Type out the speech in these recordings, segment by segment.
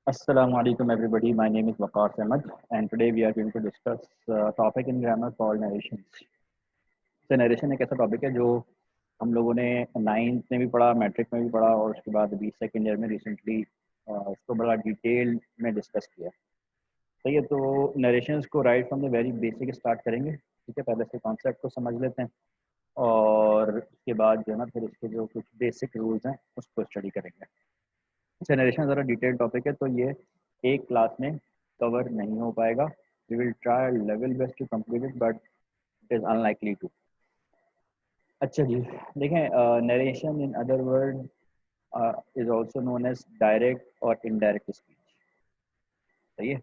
Assalamu alaikum everybody. My name is Waqar Ahmed and today we are going to discuss a topic in grammar called narrations. So narration एक ऐसा topic है जो हम लोगों ने ninth में भी पढ़ा, मैट्रिक में भी पढ़ा और उसके बाद अभी सेकेंड ईयर में रिसेंटली उसको बड़ा डिटेल में डिस्कस किया। सही है, तो नरेशंस को right from the very basic start करेंगे। ठीक है, पहले से कॉन्सेप्ट को समझ लेते हैं और उसके बाद जो है ना फिर इसके जो कुछ बेसिक रूल्स हैं उसको स्टडी करेंगे। जनरेशन ज़रा डिटेल टॉपिक है तो ये एक क्लास में कवर नहीं हो पाएगा। We will try level best to complete it but it is unlikely to. अच्छा जी, देखें, narration in other word is also known as direct और इनडायरेक्ट स्पीच। सही है,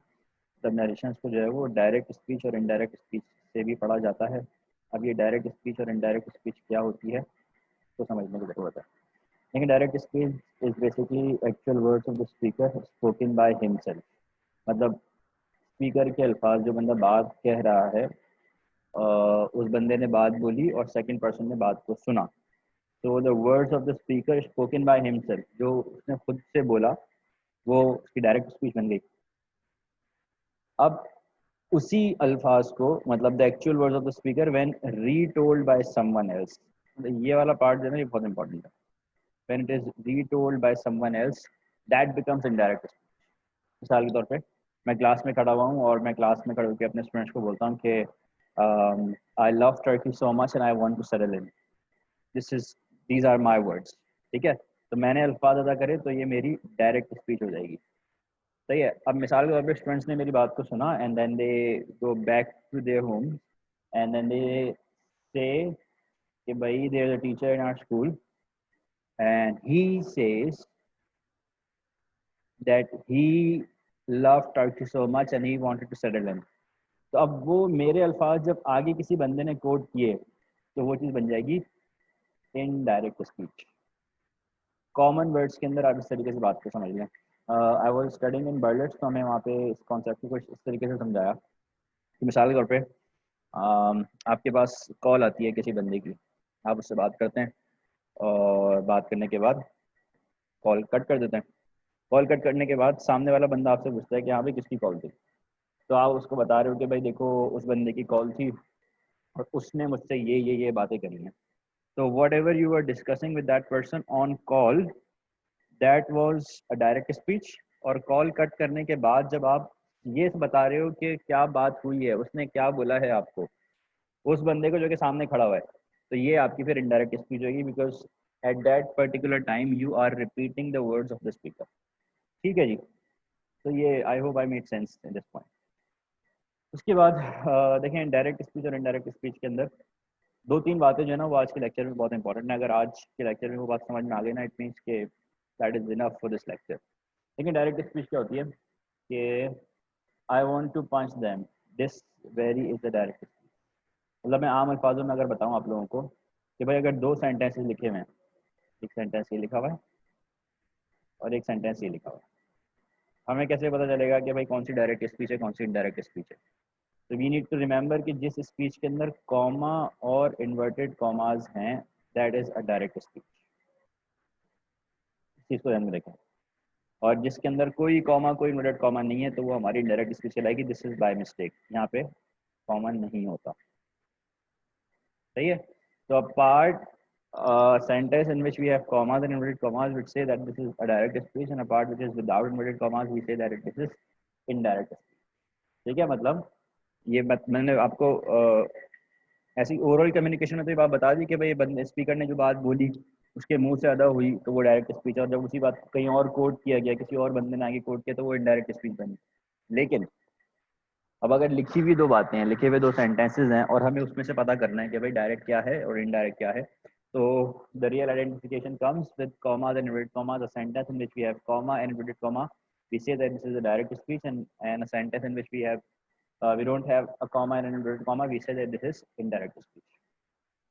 तब नरेशन को जो है वो डायरेक्ट स्पीच और इनडायरेक्ट स्पीच से भी पढ़ा जाता है। अब ये डायरेक्ट स्पीच और इनडायरेक्ट स्पीच क्या होती है तो समझने की ज़रूरत है। लेकिन direct speech is basically actual words of the speaker spoken by himself. मतलब स्पीकर के अल्फाज जो बंदा बात कह रहा है, उस बंदे ने बात बोली और सेकंड पर्सन ने बात को सुना। तो the words of the speaker spoken by himself, जो उसने खुद से बोला वो उसकी डायरेक्ट स्पीच बन गई। अब उसी अल्फाज को, मतलब the actual words of the speaker when retold by someone else, ये वाला पार्ट जो है ना ये बहुत इंपॉर्टेंट है। When it is retold by someone else that becomes indirect speech. मिसाल के तौर पे मैं क्लास में खड़ा हुआ हूँ और मैं क्लास में खड़े होकर अपने स्टूडेंट्स को बोलता हूँ कि I love Turkey so much and I want to settle in, this is these are my words. ठीक है, तो मैंने अल्फाज अदा करे तो ये मेरी डायरेक्ट स्पीच हो जाएगी। सही है, अब मिसाल के तौर पे स्टूडेंट्स ने मेरी बात को सुना and then they go back to their home and then they say कि भाई there is a teacher in our school and he says that he loved Turkey so much and he wanted to settle in। तो अब वो मेरे अल्फाज जब आगे किसी बंदे ने कोट किए तो वो चीज़ बन जाएगी इनडायरेक्ट स्पीच। कॉमन वर्ड्स के अंदर आप इस तरीके से बात को समझ लें। आई वॉज स्टडिंग इन बर्लेट्स, तो हमें वहाँ पे इस कॉन्सेप्ट को कुछ इस तरीके से समझाया कि मिसाल के तौर पे आपके पास कॉल आती है किसी बंदे की, आप उससे बात करते हैं और बात करने के बाद कॉल कट कर देते हैं। कॉल कट करने के बाद सामने वाला बंदा आपसे पूछता है कि हाँ भाई किसकी कॉल थी, तो आप उसको बता रहे हो कि भाई देखो उस बंदे की कॉल थी और उसने मुझसे ये बातें करी हैं। तो whatever you are discussing with that person on call that was a direct speech. और कॉल कट करने के बाद जब आप ये बता रहे हो कि क्या बात हुई है, उसने क्या बोला है आपको, उस बंदे को जो कि सामने खड़ा हुआ है, तो ये आपकी फिर इनडायरेक्ट स्पीच होगी, because at that particular time you are repeating the words of the speaker. ठीक है जी, तो ये I hope I made sense in this point. उसके बाद देखें डायरेक्ट स्पीच और इनडायरेक्ट स्पीच के अंदर दो तीन बातें जो है ना वो आज के लेक्चर में बहुत इंपॉर्टेंट है। अगर आज के लेक्चर में वो बात समझ में आ गई ना, इट मीन्स के that is enough for this lecture. लेकिन डायरेक्ट स्पीच क्या होती है कि I want to punch them, this very is the direct speech. मतलब मैं आम अल्फाजों में अगर बताऊँ आप लोगों को कि भाई अगर दो सेंटेंसेस लिखे हुए हैं, एक सेंटेंस ये लिखा हुआ है और एक सेंटेंस ये लिखा हुआ है, हमें कैसे पता चलेगा कि भाई कौन सी डायरेक्ट स्पीच है कौन सी इनडायरेक्ट स्पीच है? तो वी नीड टू रिमेंबर कि जिस स्पीच के अंदर कॉमा और इन्वर्टेड कॉमाज हैं that is a direct speech. इस चीज़ को ध्यान में रखें। और जिसके अंदर कोई कॉमा कोई इन्वर्टेड कॉमा नहीं है तो वो हमारी डायरेक्ट स्पीच कहलाएगी। दिस इज बाय मिस्टेक, यहाँ पे कॉमन नहीं होता। सही है, तो a part sentence in which we have commas and inverted commas would say that this is a direct speech, and a part which is without inverted commas we say that this is indirect speech। ठीक है, मतलब ये मैंने आपको ऐसी oral communication में तो ये बात बता दी कि भाई बंदे स्पीकर ने जो बात बोली उसके मुंह से अदा हुई तो वो डायरेक्ट स्पीच, और जब उसी बात को कहीं और कोट किया गया, किसी और बंदे ने आगे कोट किया तो वो इनडायरेक्ट स्पीच बनी। लेकिन अब अगर लिखी हुई दो बातें हैं, लिखे हुए दो सेंटेंसेस हैं और हमें उसमें से पता करना है कि भाई डायरेक्ट क्या है और इनडायरेक्ट क्या है, तो the real identification comes with commas and inverted commas. A sentence in which we have comma and inverted comma we say that this is a direct speech, and a sentence in which we don't have a comma and an inverted comma we say that this is indirect speech।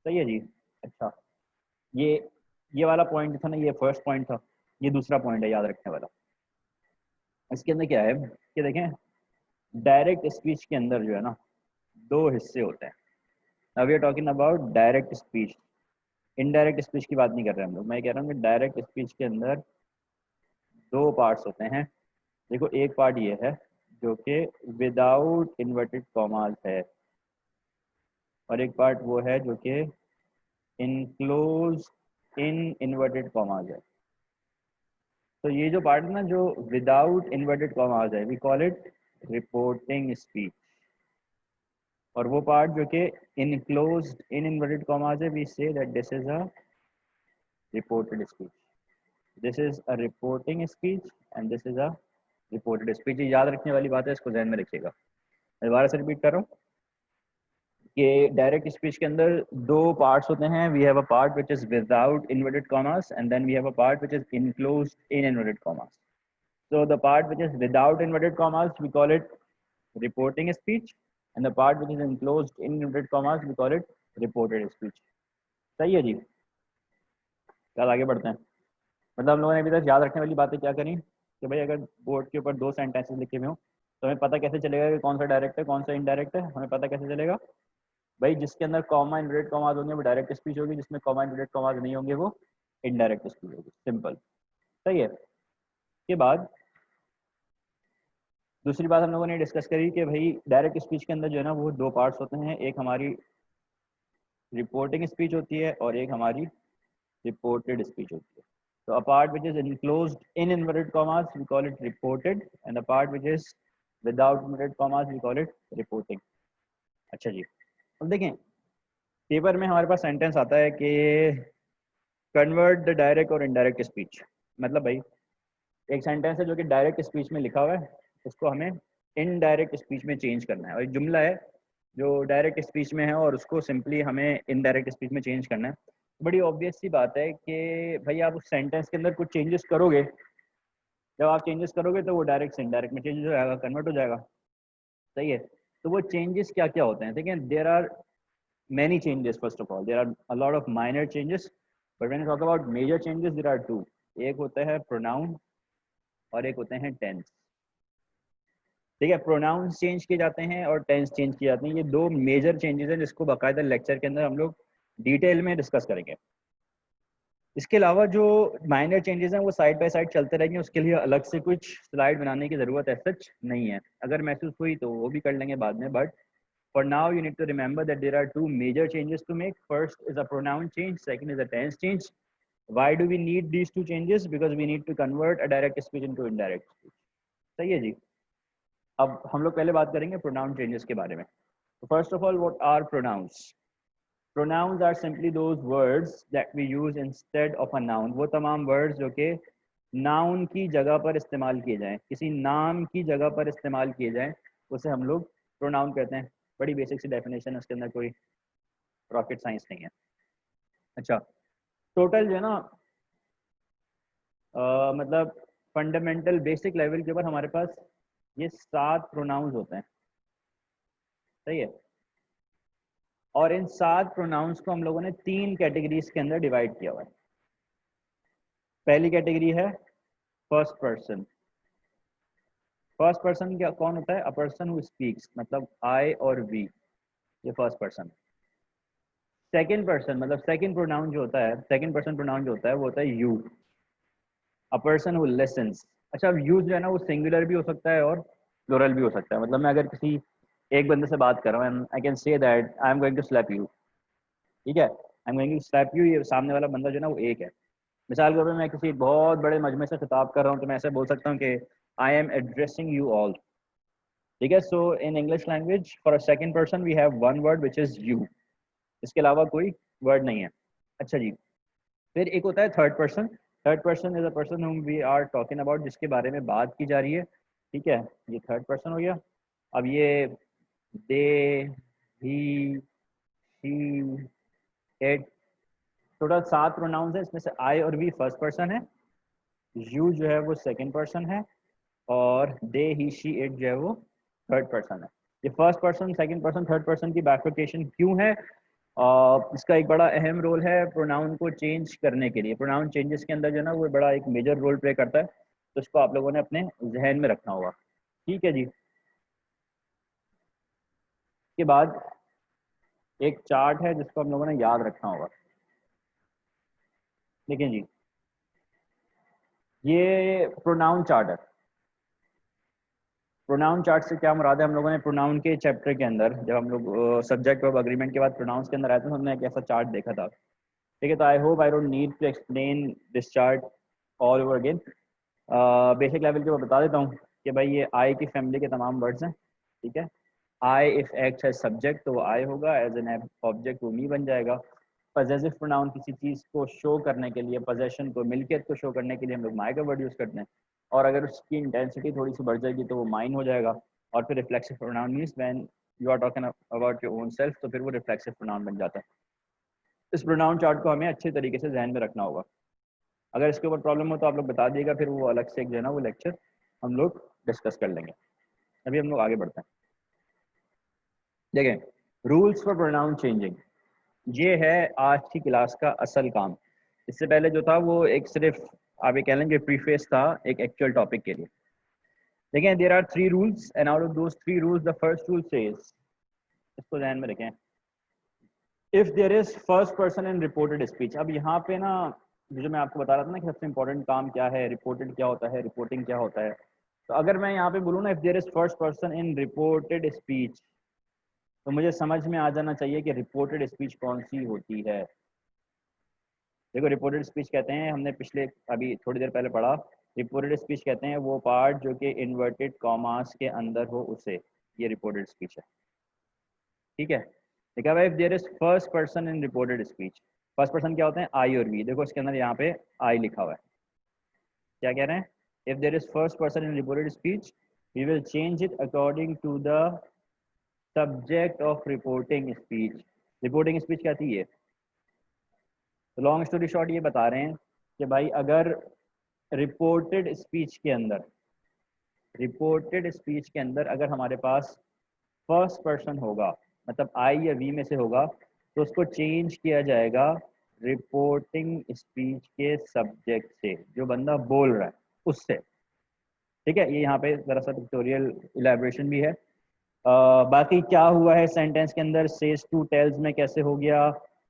सही है जी। अच्छा, ये ये वाला point था ना, ये first point था। ये दूसरा पॉइंट है याद रखने वाला। इसके अंदर क्या है कि देखें डायरेक्ट स्पीच के अंदर जो है ना दो हिस्से होते हैं। Now we are talking about direct speech, indirect speech की बात नहीं कर रहे हम लोग। मैं कह रहा हूँ कि डायरेक्ट स्पीच के अंदर दो पार्ट्स होते हैं, देखो एक पार्ट ये है जो कि विदाउट इन्वर्टेड कॉमास है, और एक पार्ट वो है जो कि इनक्लोज इन इन्वर्टेड कॉमास है। तो ये जो पार्ट है ना जो विदाउट इन्वर्टेड कॉमास है, we call it reporting speech. और वो पार्ट जो कि इनक्लोज्ड इन इन्वर्टेड कॉमास है, we say that this is a reported speech. This is a reporting speech and this is a reported speech. याद रखने वाली बात है, इसको ध्यान में रखिएगा। मैं दोबारा से रिपीट कर रहा हूँ कि डायरेक्ट स्पीच के अंदर दो पार्ट्स होते हैं। We have a part which is without inverted commas and then we have a part which is enclosed in inverted commas. So the part which is without inverted commas, we call it reporting speech, and the part which is enclosed in inverted commas, we call it reported speech. सही है जी। कल आगे बढ़ते हैं। मतलब हम लोगों ने अभी तक याद रखने वाली बातें क्या करी कि भाई अगर बोर्ड के ऊपर दो सेंटेंसेस लिखे हुए हो तो हमें पता कैसे चलेगा कि कौन सा डायरेक्ट है कौन सा इनडायरेक्ट है। हमें पता कैसे चलेगा भाई, जिसके अंदर कॉमा इन्वर्टेड कॉमास होंगे वो डायरेक्ट स्पीच होगी, जिसमें कॉमा इन्वर्टेड कॉमास नहीं होंगे वो इनडायरेक्ट स्पीच होगी। सिंपल। सही है। के बाद दूसरी बात हम लोगों ने डिस्कस करी कि भाई डायरेक्ट स्पीच के अंदर जो है ना वो दो पार्ट्स होते हैं, एक हमारी रिपोर्टिंग स्पीच होती है और एक हमारी रिपोर्टेड स्पीच होती है। तो a part which is enclosed in inverted commas we call it reported and a part which is without inverted commas we call it reporting. अच्छा जी, अब देखें पेपर में हमारे पास सेंटेंस आता है कि कन्वर्ट द डायरेक्ट और इनडायरेक्ट स्पीच। मतलब भाई एक सेंटेंस है जो कि डायरेक्ट स्पीच में लिखा हुआ है, उसको हमें इनडायरेक्ट स्पीच में चेंज करना है। और एक जुमला है जो डायरेक्ट स्पीच में है और उसको सिंपली हमें इनडायरेक्ट स्पीच में चेंज करना है। बड़ी ऑब्वियस सी बात है कि भाई आप उस सेंटेंस के अंदर कुछ चेंजेस करोगे, जब आप चेंजेस करोगे तो वो डायरेक्ट से इनडायरेक्ट में चेंज हो जाएगा, कन्वर्ट हो जाएगा। सही है। तो वो चेंजेस क्या क्या होते हैं? देखिए there are many changes. First of all, there are a lot of minor changes, but when you talk about major changes, there are two. एक होता है pronoun और एक होते हैं tense। ठीक है, प्रोनाउंस चेंज किए जाते हैं और टेंस चेंज किए जाते हैं। ये दो मेजर चेंजेस हैं जिसको बाकायदा लेक्चर के अंदर हम लोग डिटेल में डिस्कस करेंगे। इसके अलावा जो माइनर चेंजेस हैं वो साइड बाय साइड चलते रहेंगे, उसके लिए अलग से कुछ स्लाइड बनाने की ज़रूरत है सच नहीं है। अगर महसूस हुई तो वो भी कर लेंगे बाद में, but for now you need to remember that there are two major changes to make. First is a pronoun change, second is a tense change. Why do we need these two changes? Because we need to convert a direct speech into indirect speech. सही है जी। अब हम लोग पहले बात करेंगे pronoun changes के बारे में। तो first of all what are pronouns? Pronouns are simply those words that we use instead of a noun. वो तमाम वर्ड्स जो कि नाउन की जगह पर इस्तेमाल किए जाएं, किसी नाम की जगह पर इस्तेमाल किए जाएं, उसे हम लोग प्रोनाउन कहते हैं। बड़ी बेसिक सी डेफिनेशन है, उसके अंदर कोई रॉकेट साइंस नहीं है। अच्छा, टोटल जो है ना मतलब फंडामेंटल बेसिक लेवल के ऊपर हमारे पास ये 7 प्रोनाउंस होते हैं। सही है। और इन 7 प्रोनाउंस को हम लोगों ने 3 कैटेगरीज के अंदर डिवाइड किया हुआ है। पहली कैटेगरी है फर्स्ट पर्सन। फर्स्ट पर्सन क्या कौन होता है? अ पर्सन हु स्पीक्स, मतलब आई और वी, ये फर्स्ट पर्सन। सेकंड पर्सन मतलब सेकंड प्रोनाउन जो होता है, सेकंड पर्सन प्रोनाउन जो होता है वो होता है you, a person who lessons. अच्छा, अब यूज जो है ना वो सिंगुलर भी हो सकता है और प्लूरल भी हो सकता है। मतलब मैं अगर किसी एक बंदे से बात कर रहा हूँ, I can say that I am going to slap you. ठीक है, I am going to slap you, ये सामने वाला बंदा जो है ना वो एक है। मिसाल के तौर पर मैं किसी बहुत बड़े मजमे से खिताब कर रहा हूँ तो मैं ऐसे बोल सकता हूँ कि I am addressing you all. ठीक है, so in English language for a second person we have one word which is you, इसके अलावा कोई वर्ड नहीं है। अच्छा जी, फिर एक होता है third person. Third person is a person whom we are talking about, जिसके बारे में बात की जा रही है। ठीक है, ये थर्ड पर्सन हो गया। अब ये दे, ही, शी, इट, टोटल 7 प्रोनाउंस है। इसमें से आई और वी फर्स्ट पर्सन है, यू जो है वो सेकंड पर्सन है, और दे, ही, शी, इट जो है वो थर्ड पर्सन है। ये first person, second person, third person की बाइफर्केशन क्यों है? इसका एक बड़ा अहम रोल है प्रोनाउन को चेंज करने के लिए। प्रोनाउन चेंजेस के अंदर जो है ना वो बड़ा एक मेजर रोल प्ले करता है, तो इसको आप लोगों ने अपने जहन में रखना होगा। ठीक है जी। के बाद एक चार्ट है जिसको हम लोगों ने याद रखना होगा। देखिए जी, ये प्रोनाउन चार्ट है। प्रोनाउन चार्ट से क्या मुराद है, हम लोगों ने प्रोनाउन के चैप्टर के अंदर जब हम लोग सब्जेक्ट ऑफ अग्रीमेंट के बाद प्रोनाउंस के अंदर आए थे तो हमने एक ऐसा चार्ट देखा था। ठीक है, तो I hope I don't need to explain this chart all over again. Basic level के मैं बता देता हूँ कि भाई ये आई की फैमिली के तमाम वर्ड्स हैं। ठीक है, I if act as subject तो वो आई होगा, एज एन ऑब्जेक्ट वो मी बन जाएगा। पजेसिव प्रोनाउन किसी चीज़ को शो करने के लिए, पोजेशन को, मिल्कियत को शो करने के लिए हम लोग माई का वर्ड यूज़ करते हैं, और अगर उसकी इंटेंसिटी थोड़ी सी बढ़ जाएगी तो वो माइन हो जाएगा। और फिर reflexive pronoun means when you are talking about your own self, तो फिर वो रिफ्लेक्सिव प्रोनाउन बन जाता है। इस प्रोनाउन चार्ट को हमें अच्छे तरीके से ध्यान में रखना होगा। अगर इसके ऊपर प्रॉब्लम हो तो आप लोग बता दिएगा, फिर वो अलग से एक जो है ना वो लेक्चर हम लोग डिस्कस कर लेंगे। अभी हम लोग आगे बढ़ते हैं। देखें, रूल्स फॉर प्रोनाउन चेंजिंग, ये है आज की क्लास का असल काम। इससे पहले जो था वो एक सिर्फ आप ये कह लेंगे प्रीफेस था एक एक्चुअल टॉपिक के लिए। देखें, there are 3 rules and out of those 3 rules the first rule says, इसको ध्यान में रखें, if there is first person in reported speech. अब यहाँ पे ना जो मैं आपको बता रहा था ना कि सबसे इंपॉर्टेंट काम क्या है, रिपोर्टेड क्या होता है, रिपोर्टिंग क्या होता है, तो अगर मैं यहाँ पे बोलूँ ना if there is first person in reported speech, तो मुझे समझ में आ जाना चाहिए कि रिपोर्टेड स्पीच कौन सी होती है। देखो, रिपोर्टेड स्पीच कहते हैं, हमने पिछले अभी थोड़ी देर पहले पढ़ा, रिपोर्टेड स्पीच कहते हैं वो पार्ट जो कि इन्वर्टेड कॉमास के अंदर हो उसे, ये रिपोर्टेड स्पीच है। ठीक है, देखा भाई, if there is first person in reported speech, first person क्या होते हैं, आई और वी। देखो इसके अंदर यहाँ पे आई लिखा हुआ है, क्या कह रहे हैं, if there is first person in reported speech we will change it according to the subject of reporting speech. Reporting speech क्या थी ये, तो लॉन्ग स्टोरी शॉर्ट ये बता रहे हैं कि भाई अगर रिपोर्टेड स्पीच के अंदर, रिपोर्टेड स्पीच के अंदर अगर हमारे पास फर्स्ट पर्सन होगा, मतलब आई या वी में से होगा, तो उसको चेंज किया जाएगा रिपोर्टिंग स्पीच के सब्जेक्ट से, जो बंदा बोल रहा है उससे। ठीक है, ये यहाँ पे जरा सा पिक्टोरियल इलेबोरेशन भी है। बाकी क्या हुआ है सेंटेंस के अंदर, सेज टू टेल्स में कैसे हो गया,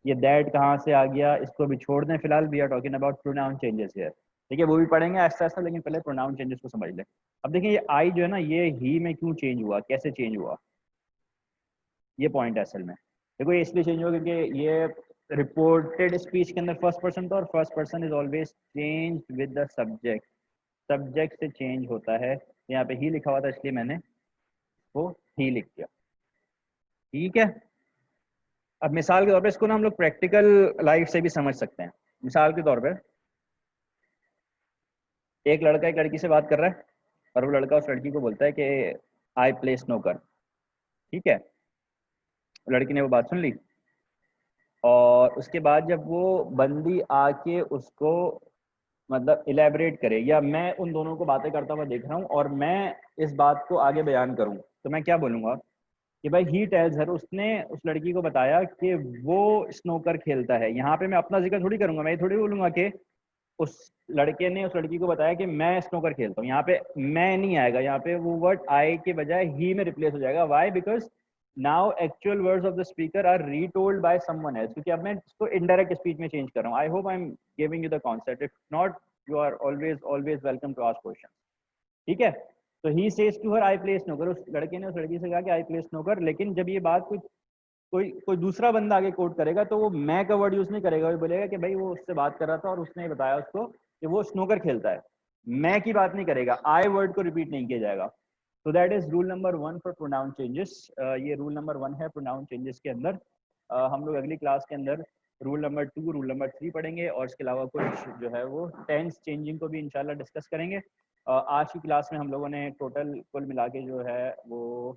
ये दैट कहाँ से आ गया, इसको भी छोड़ दें फिलहाल। We are talking about pronoun changes here. ठीक है, वो भी पढ़ेंगे ऐसा ऐसा, लेकिन पहले प्रोनाउन चेंजेस को समझ लें। अब देखिए, ये आई जो है ना, ये ही में क्यों चेंज हुआ, कैसे चेंज हुआ, ये पॉइंट है असल में। देखो, ये इसलिए चेंज हुआ क्योंकि ये रिपोर्टेड स्पीच के अंदर फर्स्ट पर्सन था, और first person is always change with the subject, subject से चेंज होता है। यहाँ पे ही लिखा हुआ था इसलिए मैंने वो ही लिख दिया। ठीक है, अब मिसाल के तौर पे इसको ना हम लोग प्रैक्टिकल लाइफ से भी समझ सकते हैं। मिसाल के तौर पे एक लड़का एक लड़की से बात कर रहा है, और वो लड़का उस लड़की को बोलता है कि आई प्ले स्नूकर। ठीक है, लड़की ने वो बात सुन ली, और उसके बाद जब वो बंदी आके उसको मतलब इलेबरेट करे, या मैं उन दोनों को बातें करता हुआ देख रहा हूँ और मैं इस बात को आगे बयान करूँ, तो मैं क्या बोलूँगा कि भाई ही टेल्स हर, उसने उस लड़की को बताया कि वो स्नोकर खेलता है। यहाँ पे मैं अपना जिक्र थोड़ी करूंगा, मैं थोड़ी बोलूंगा कि उस लड़के ने उस लड़की को बताया कि मैं स्नोकर खेलता हूँ। यहाँ पे मैं नहीं आएगा, यहाँ पे वो वर्ड आई के बजाय ही में रिप्लेस हो जाएगा। Why, because now actual words of the speaker are retold by someone else, क्योंकि अब मैं इसको इनडायरेक्ट स्पीच में चेंज कर रहा हूँ। I hope I am giving you the concept, if not you are always always welcome to ask question. ठीक है, तो he says to her I play snooker, उस लड़के ने उस लड़की से कहा कि आई प्ले स्नूकर, लेकिन जब ये बात कोई कोई दूसरा बंदा आगे कोट करेगा तो वो मैं का वर्ड यूज नहीं करेगा, वो बोलेगा कि भाई वो उससे बात कर रहा था और उसने बताया उसको कि वो स्नूकर खेलता है। मैं की बात नहीं करेगा, आई वर्ड को रिपीट नहीं किया जाएगा। तो that is rule number 1 for pronoun changes. ये रूल नंबर 1 है प्रोनाउन चेंजेस के अंदर। हम लोग अगली क्लास के अंदर रूल नंबर 2, रूल नंबर 3 पढ़ेंगे, और इसके अलावा कुछ जो है वो टेंस चेंजिंग को भी इंशाल्लाह डिस्कस करेंगे। आज की क्लास में हम लोगों ने टोटल कुल मिला के जो है वो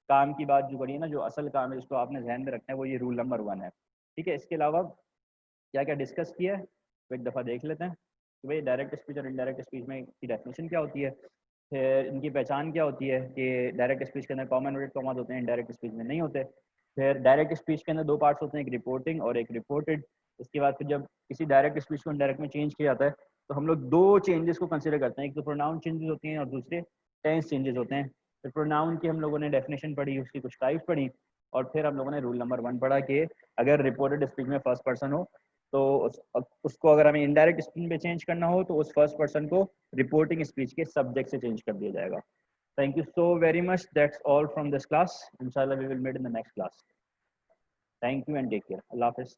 काम की बात जो करी है ना, जो असल काम है जिसको आपने ध्यान में रखना है, वो ये रूल नंबर 1 है। ठीक है, इसके अलावा क्या क्या डिस्कस किया है तो एक दफ़ा देख लेते हैं कि भाई डायरेक्ट स्पीच और इनडायरेक्ट स्पीच में की डेफिनेशन क्या होती है, फिर इनकी पहचान क्या होती है कि डायरेक्ट स्पीच के अंदर कॉमन वर्ड कॉमन होते हैं, इनडायरेक्ट स्पीच में नहीं होते। फिर डायरेक्ट स्पीच के अंदर 2 पार्ट्स होते हैं, एक रिपोर्टिंग और एक रिपोर्टेड। इसके बाद फिर जब किसी डायरेक्ट स्पीच को इनडायरेक्ट में चेंज किया जाता है तो हम लोग 2 चेंजेस को कंसिडर करते हैं, एक तो प्रोनाउन चेंजेस होती हैं और दूसरे टेंस चेंजेस होते हैं। फिर प्रोनाउन की हम लोगों ने डेफिनेशन पढ़ी, उसकी कुछ टाइप पढ़ी, और फिर हम लोगों ने रूल नंबर 1 पढ़ा कि अगर रिपोर्टेड स्पीच में फर्स्ट पर्सन हो तो उसको अगर हमें इनडायरेक्ट स्पीच में चेंज करना हो तो उस फर्स्ट पर्सन को रिपोर्टिंग स्पीच के सब्जेक्ट से चेंज कर दिया जाएगा। Thank you so very much. That's all from this class. Inshallah, we will meet in the next class. Thank you and take care. Allah Hafiz.